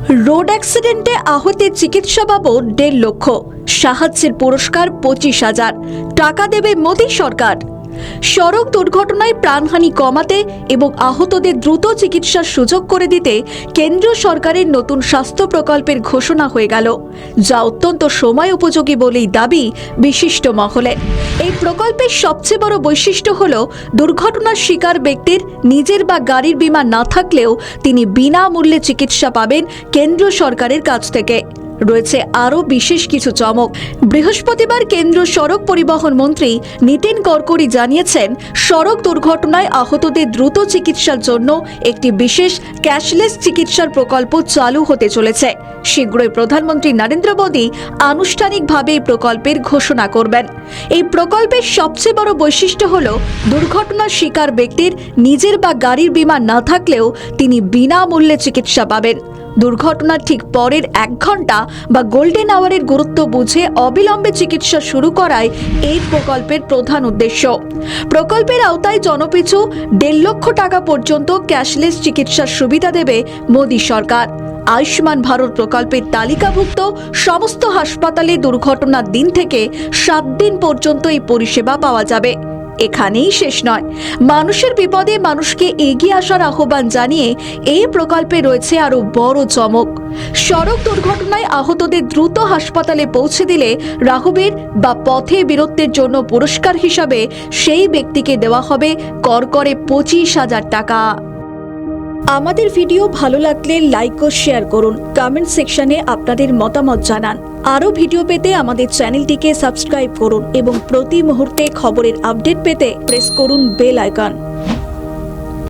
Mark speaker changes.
Speaker 1: Road অ্যাক্সিডেন্টে আহতের চিকিৎসা বাবদ 1.5 লক্ষ, সাহায্যের পুরস্কার 25,000 টাকা দেবে মোদী সরকার। সড়ক দুর্ঘটনায় প্রাণহানি কমাতে এবং আহতদের দ্রুত চিকিৎসার সুযোগ করে দিতে কেন্দ্র সরকারের নতুন স্বাস্থ্য প্রকল্পের ঘোষণা হয়ে গেল, যা অত্যন্ত সময় উপযোগী বলেই দাবি বিশিষ্ট মহলে। এই প্রকল্পের সবচেয়ে বড় বৈশিষ্ট্য হল দুর্ঘটনার শিকার ব্যক্তির নিজের বা গাড়ির বীমা না থাকলেও তিনি বিনামূল্যে চিকিৎসা পাবেন কেন্দ্র সরকারের কাছ থেকে। রয়েছে আরও বিশেষ কিছু চমক। বৃহস্পতিবার কেন্দ্র সড়ক পরিবহন মন্ত্রী নীতিন গডকরি জানিয়েছেন, সড়ক দুর্ঘটনায় আহতদের দ্রুত চিকিৎসার জন্য একটি বিশেষ ক্যাশলেস চিকিৎসার প্রকল্প চালু হতে চলেছে। শীঘ্রই প্রধানমন্ত্রী নরেন্দ্র মোদী আনুষ্ঠানিকভাবে এই প্রকল্পের ঘোষণা করবেন। এই প্রকল্পের সবচেয়ে বড় বৈশিষ্ট্য হল দুর্ঘটনার শিকার ব্যক্তির নিজের বা গাড়ির বীমা না থাকলেও তিনি বিনামূল্যে চিকিৎসা পাবেন। দুর্ঘটনার ঠিক পরের 1 ঘন্টা বা গোল্ডেন আওয়ারের গুরুত্ব বুঝে অবিলম্বে চিকিৎসা শুরু করাই এই প্রকল্পের প্রধান উদ্দেশ্য। প্রকল্পের আওতায় জনপিছু 1.5 লক্ষ টাকা পর্যন্ত ক্যাশলেস চিকিৎসার সুবিধা দেবে মোদী সরকার। আয়ুষ্মান ভারত প্রকল্পের তালিকাভুক্ত সমস্ত হাসপাতালে দুর্ঘটনার দিন থেকে 7 দিন পর্যন্ত এই পরিষেবা পাওয়া যাবে। এখানেই শেষ নয়, মানুষের বিপদে মানুষকে এগিয়ে আসার আহ্বান জানিয়ে এই প্রকল্পে রয়েছে আরো বড় চমক। সড়ক দুর্ঘটনায় আহতদের দ্রুত হাসপাতালে পৌঁছে দিলে রাঘবের বা পথে বীরত্বের জন্য পুরস্কার হিসাবে সেই ব্যক্তিকে দেওয়া হবে করকরে 25,000 টাকা। আমাদের ভিডিও ভালো লাগলে লাইক ও শেয়ার করুন, কমেন্ট সেকশনে আপনাদের মতামত জানান। আরও ভিডিও পেতে আমাদের চ্যানেলটিকে সাবস্ক্রাইব করুন এবং প্রতি মুহূর্তে খবরের আপডেট পেতে প্রেস করুন বেল আইকন।